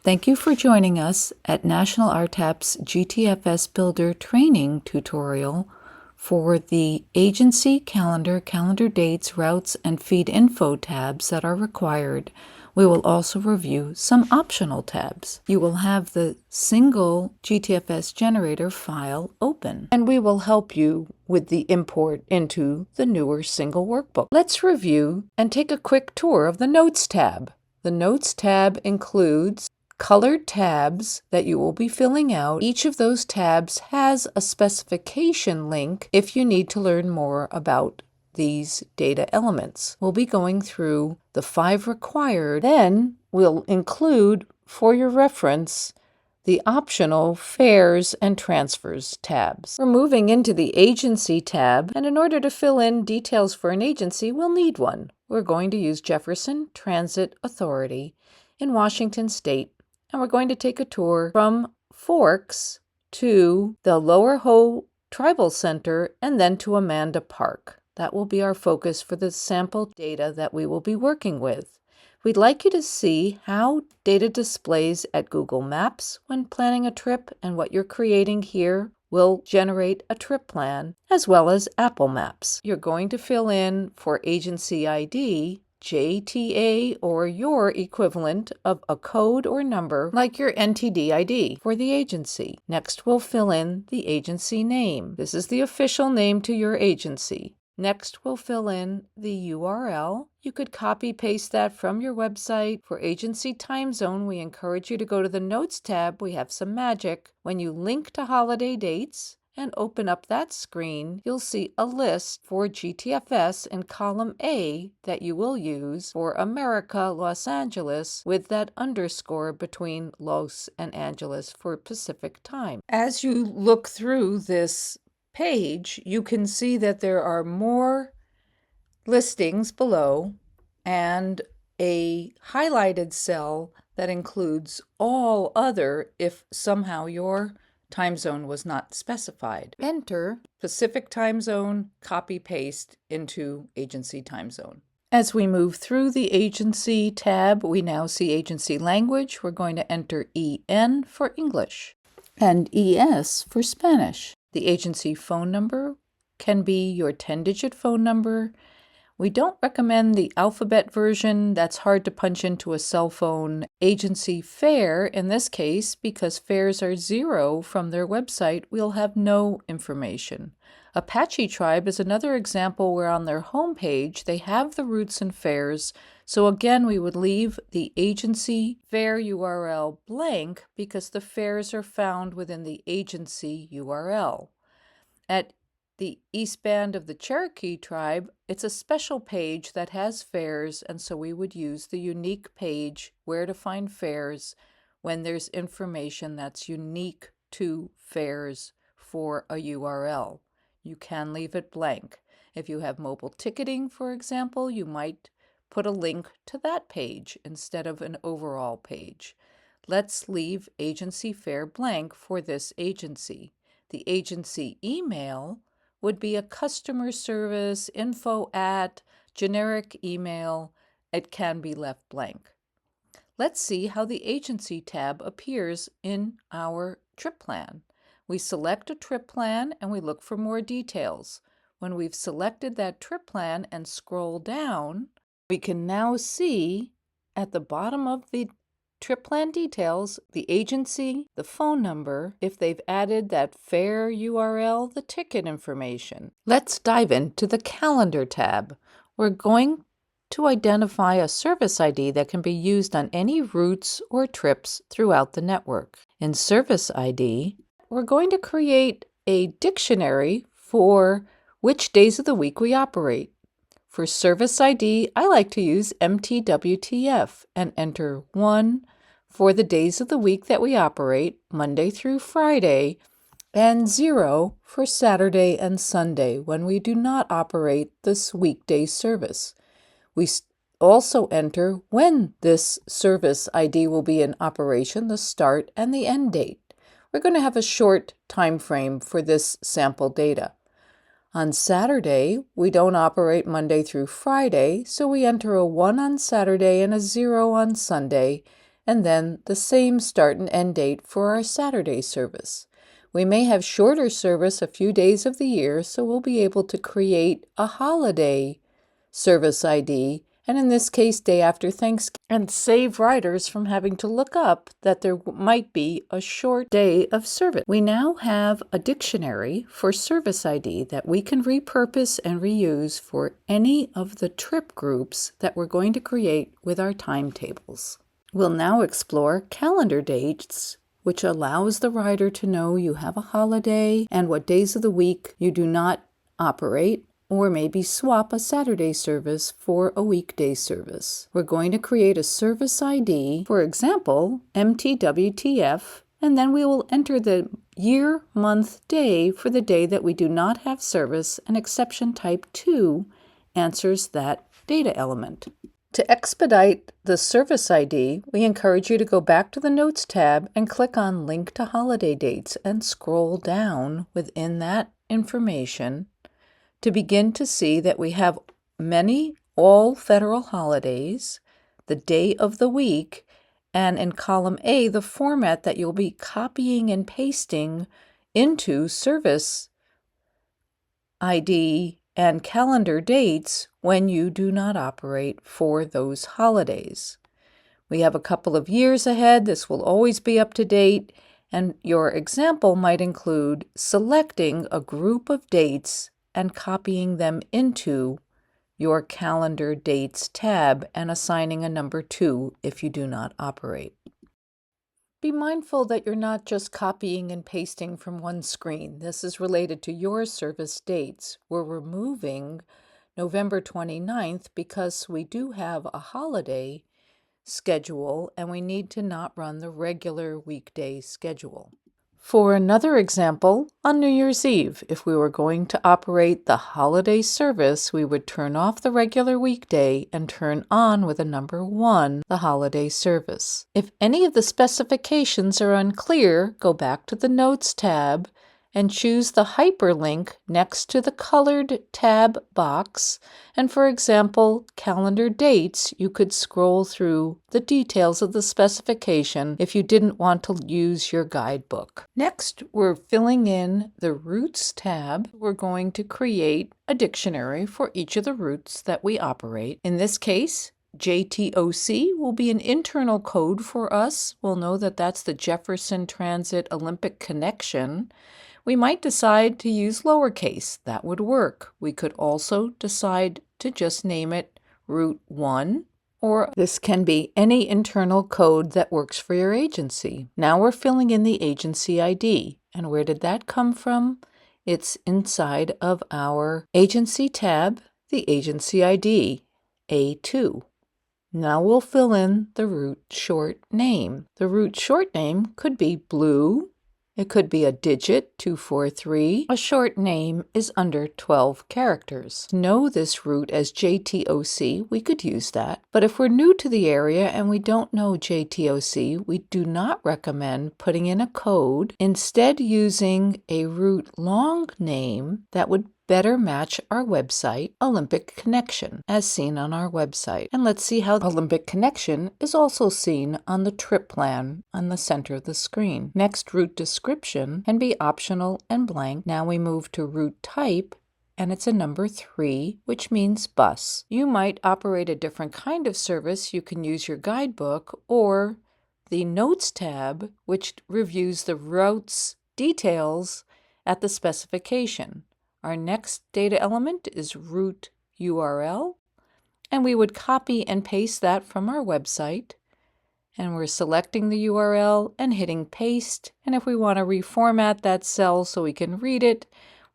Thank you for joining us at National RTAP's GTFS Builder training tutorial for the agency calendar, calendar dates, routes, and feed info tabs that are required. We will also review some optional tabs. You will have the single GTFS generator file open, and we will help you with the import into the newer single workbook. Let's review and take a quick tour of the Notes tab. The Notes tab includes colored tabs that you will be filling out. Each of those tabs has a specification link if you need to learn more about these data elements. We'll be going through the 5 required. Then we'll include, for your reference, the optional Fares and Transfers tabs. We're moving into the Agency tab, and in order to fill in details for an agency, we'll need one. We're going to use Jefferson Transit Authority in Washington State, and we're going to take a tour from Forks to the Lower Hoh Tribal Center and then to Amanda Park. That will be our focus for the sample data that we will be working with. We'd like you to see how data displays at Google Maps when planning a trip, and what you're creating here will generate a trip plan, as well as Apple Maps. You're going to fill in for agency ID, JTA, or your equivalent of a code or number like your NTD ID for the agency. Next, we'll fill in the agency name. This is the official name to your agency. Next, we'll fill in the URL. You could copy-paste that from your website. For agency time zone, we encourage you to go to the Notes tab. We have some magic. When you link to holiday dates and open up that screen, you'll see a list for GTFS in column A that you will use for America, Los Angeles, with that underscore between Los and Angeles for Pacific time. As you look through this page, you can see that there are more listings below and a highlighted cell that includes all other if somehow your time zone was not specified. Enter Pacific time zone, copy paste into agency time zone. As we move through the agency tab, we now see agency language. We're going to enter EN for English and ES for Spanish. The agency phone number can be your 10-digit phone number. We don't recommend the alphabet version. That's hard to punch into a cell phone. Agency fare, in this case, because fares are 0 from their website, we'll have no information. Apache Tribe is another example where on their homepage they have the routes and fares. So again, we would leave the agency fare URL blank because the fares are found within the agency URL. At the East Band of the Cherokee Tribe, it's a special page that has fares, and so we would use the unique page where to find fares when there's information that's unique to fares for a URL. You can leave it blank. If you have mobile ticketing, for example, you might put a link to that page instead of an overall page. Let's leave agency fare blank for this agency. The agency email would be a customer service info at generic email. It can be left blank. Let's see how the agency tab appears in our trip plan. We select a trip plan and we look for more details. When we've selected that trip plan and scroll down, we can now see at the bottom of the trip plan details, the agency, the phone number, if they've added that fare URL, the ticket information. Let's dive into the Calendar tab. We're going to identify a service ID that can be used on any routes or trips throughout the network. In Service ID, we're going to create a dictionary for which days of the week we operate. For Service ID, I like to use MTWTF and enter 1 for the days of the week that we operate, Monday through Friday, and 0 for Saturday and Sunday when we do not operate this weekday service. We also enter when this service ID will be in operation, the start and the end date. We're going to have a short time frame for this sample data. On Saturday, we don't operate Monday through Friday, so we enter a 1 on Saturday and a 0 on Sunday, and then the same start and end date for our Saturday service. We may have shorter service a few days of the year, so we'll be able to create a holiday service ID, and in this case, day after Thanksgiving, and save riders from having to look up that there might be a short day of service. We now have a dictionary for service ID that we can repurpose and reuse for any of the trip groups that we're going to create with our timetables. We'll now explore calendar dates, which allows the rider to know you have a holiday and what days of the week you do not operate, or maybe swap a Saturday service for a weekday service. We're going to create a service ID, for example, MTWTF, and then we will enter the year, month, day for the day that we do not have service, and exception type 2 answers that data element. To expedite the service ID, we encourage you to go back to the Notes tab and click on Link to Holiday Dates and scroll down within that information to begin to see that we have all federal holidays, the day of the week, and in column A, the format that you'll be copying and pasting into service ID and calendar dates when you do not operate for those holidays. We have a couple of years ahead. This will always be up to date, and your example might include selecting a group of dates and copying them into your Calendar Dates tab and assigning a number 2 if you do not operate. Be mindful that you're not just copying and pasting from one screen. This is related to your service dates. We're removing November 29th because we do have a holiday schedule and we need to not run the regular weekday schedule. For another example, on New Year's Eve, if we were going to operate the holiday service, we would turn off the regular weekday and turn on with a number 1 the holiday service. If any of the specifications are unclear, go back to the Notes tab and choose the hyperlink next to the colored tab box. And for example, calendar dates, you could scroll through the details of the specification if you didn't want to use your guidebook. Next, we're filling in the routes tab. We're going to create a dictionary for each of the routes that we operate. In this case, JTOC will be an internal code for us. We'll know that that's the Jefferson Transit Olympic Connection. We might decide to use lowercase. That would work. We could also decide to just name it Route 1, or this can be any internal code that works for your agency. Now we're filling in the agency ID. And where did that come from? It's inside of our agency tab, the agency ID, A2. Now we'll fill in the route short name. The route short name could be blue. It could be a digit, 243. A short name is under 12 characters. To know this route as JTOC, we could use that. But if we're new to the area and we don't know JTOC, we do not recommend putting in a code. Instead, using a route long name that would better match our website, Olympic Connection, as seen on our website. And let's see how Olympic Connection is also seen on the trip plan on the center of the screen. Next, route description can be optional and blank. Now we move to route type, and it's a number 3, which means bus. You might operate a different kind of service. You can use your guidebook or the Notes tab, which reviews the route's details at the specification. Our next data element is route URL, and we would copy and paste that from our website. And we're selecting the URL and hitting paste. And if we want to reformat that cell so we can read it,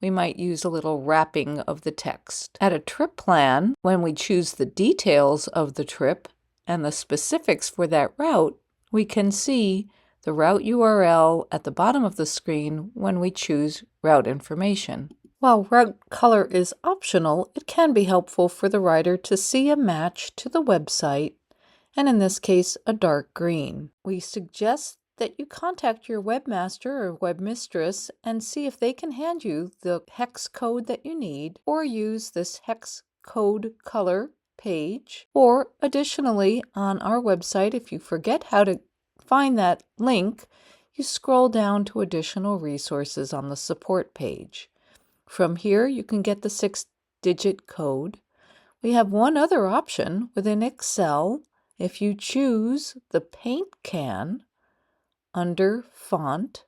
we might use a little wrapping of the text. At a trip plan, when we choose the details of the trip and the specifics for that route, we can see the route URL at the bottom of the screen when we choose route information. While route color is optional, it can be helpful for the rider to see a match to the website, and in this case, a dark green. We suggest that you contact your webmaster or webmistress and see if they can hand you the hex code that you need, or use this hex code color page, or additionally on our website, if you forget how to find that link, you scroll down to additional resources on the support page. From here, you can get the 6-digit code. We have one other option within Excel. If you choose the paint can under Font,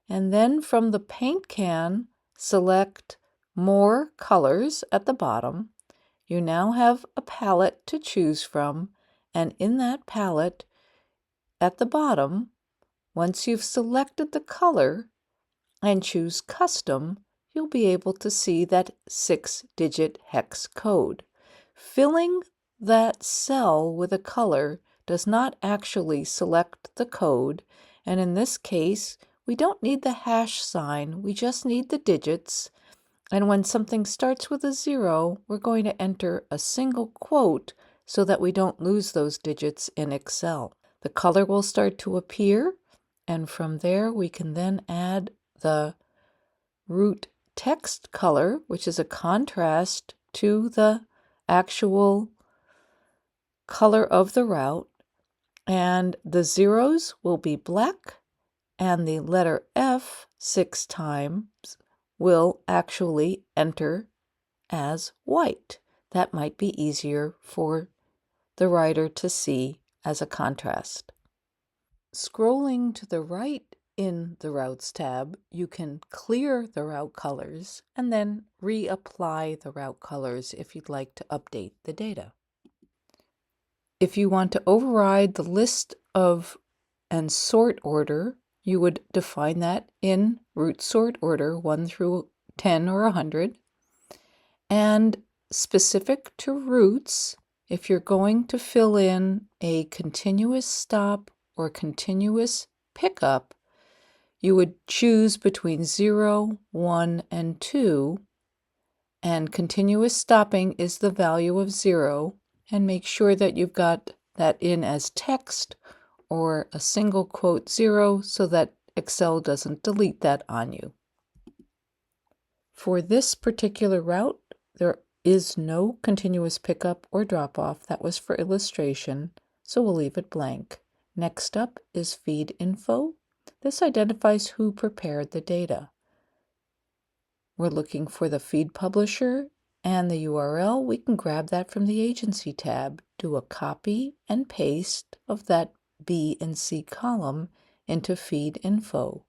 and then from the paint can, select More Colors at the bottom, you now have a palette to choose from, and in that palette, at the bottom, once you've selected the color and choose Custom, you'll be able to see that 6-digit hex code. Filling that cell with a color does not actually select the code, and in this case, we don't need the hash sign, we just need the digits. And when something starts with a 0, we're going to enter a single quote so that we don't lose those digits in Excel. The color will start to appear, and from there we can then add the root text color, which is a contrast to the actual color of the route, and the zeros will be black, and the letter F 6 times will actually enter as white. That might be easier for the writer to see as a contrast. Scrolling to the right in the Routes tab, you can clear the route colors and then reapply the route colors if you'd like to update the data. If you want to override the list of and sort order, you would define that in route sort order 1 through 10 or 100. And specific to routes, if you're going to fill in a continuous stop or continuous pickup, you would choose between 0, 1, and 2, and continuous stopping is the value of 0, and make sure that you've got that in as text or a single quote 0 so that Excel doesn't delete that on you. For this particular route, there is no continuous pickup or drop-off. That was for illustration, so we'll leave it blank. Next up is feed info. This identifies who prepared the data. We're looking for the feed publisher and the URL. We can grab that from the agency tab, do a copy and paste of that B and C column into feed info.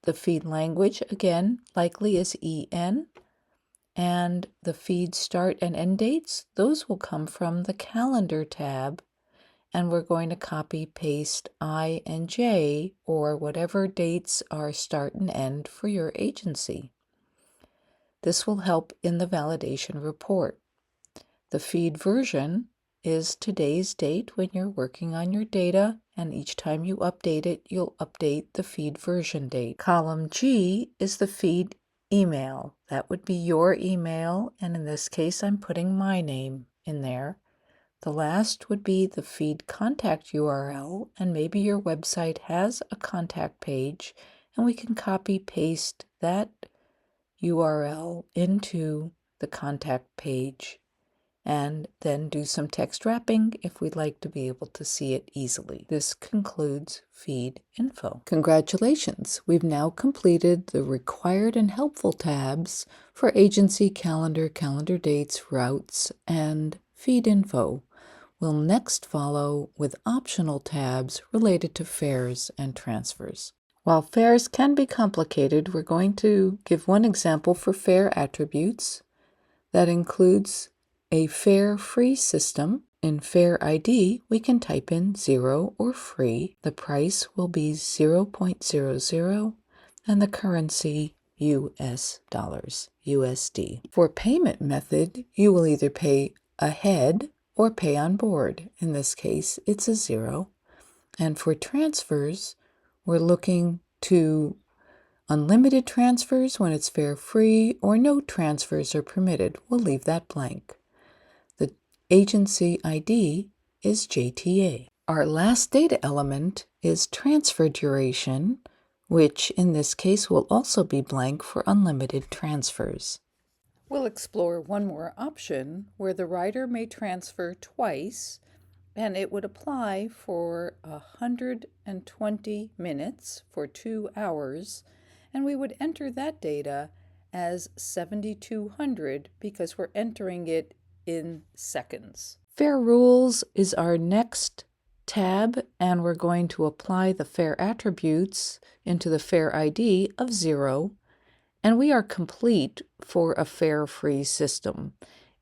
The feed language, again, likely is EN, and the feed start and end dates, those will come from the calendar tab, and we're going to copy paste I and J, or whatever dates are start and end for your agency. This will help in the validation report. The feed version is today's date when you're working on your data, and each time you update it, you'll update the feed version date. Column G is the feed email. That would be your email, and in this case, I'm putting my name in there. The last would be the feed contact URL, and maybe your website has a contact page, and we can copy paste that URL into the contact page and then do some text wrapping if we'd like to be able to see it easily. This concludes feed info. Congratulations! We've now completed the required and helpful tabs for agency calendar, calendar dates, routes, and feed info. We'll next follow with optional tabs related to fares and transfers. While fares can be complicated, we're going to give one example for fare attributes. That includes a fare-free system. In fare ID, we can type in 0 or free. The price will be 0.00 and the currency US dollars, USD. For payment method, you will either pay ahead or pay on board. In this case, it's a 0. And for transfers, we're looking to unlimited transfers when it's fare-free, or no transfers are permitted. We'll leave that blank. The agency ID is JTA. Our last data element is transfer duration, which in this case will also be blank for unlimited transfers. We'll explore one more option where the rider may transfer twice, and it would apply for 120 minutes for 2 hours, and we would enter that data as 7,200 because we're entering it in seconds. Fare Rules is our next tab, and we're going to apply the fare attributes into the fare ID of 0, and we are complete for a fare-free system.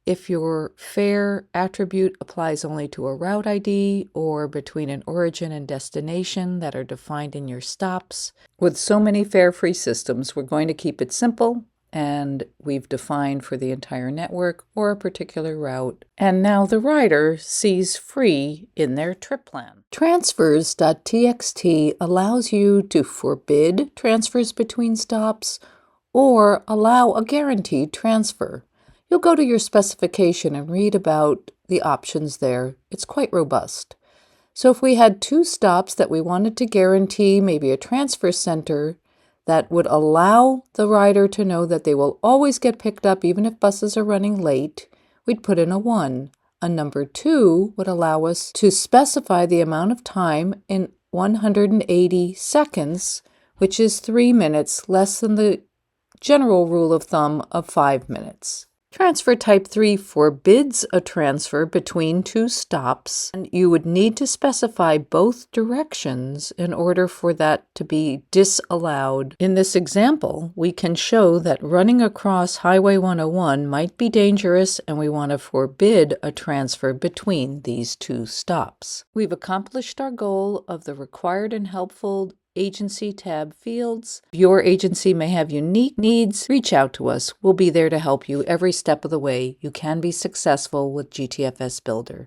If your fare attribute applies only to a route ID or between an origin and destination that are defined in your stops, with so many fare-free systems, we're going to keep it simple, and we've defined for the entire network or a particular route. And now the rider sees free in their trip plan. Transfers.txt allows you to forbid transfers between stops or allow a guaranteed transfer. You'll go to your specification and read about the options there. It's quite robust. So if we had 2 stops that we wanted to guarantee maybe a transfer center that would allow the rider to know that they will always get picked up even if buses are running late, we'd put in a 1. A number 2 would allow us to specify the amount of time in 180 seconds, which is 3 minutes, less than the general rule of thumb of 5 minutes. Transfer type 3 forbids a transfer between 2 stops, and you would need to specify both directions in order for that to be disallowed. In this example, we can show that running across Highway 101 might be dangerous, and we want to forbid a transfer between these 2 stops. We've accomplished our goal of the required and helpful agency tab fields. If your agency may have unique needs, reach out to us. We'll be there to help you every step of the way. You can be successful with GTFS Builder.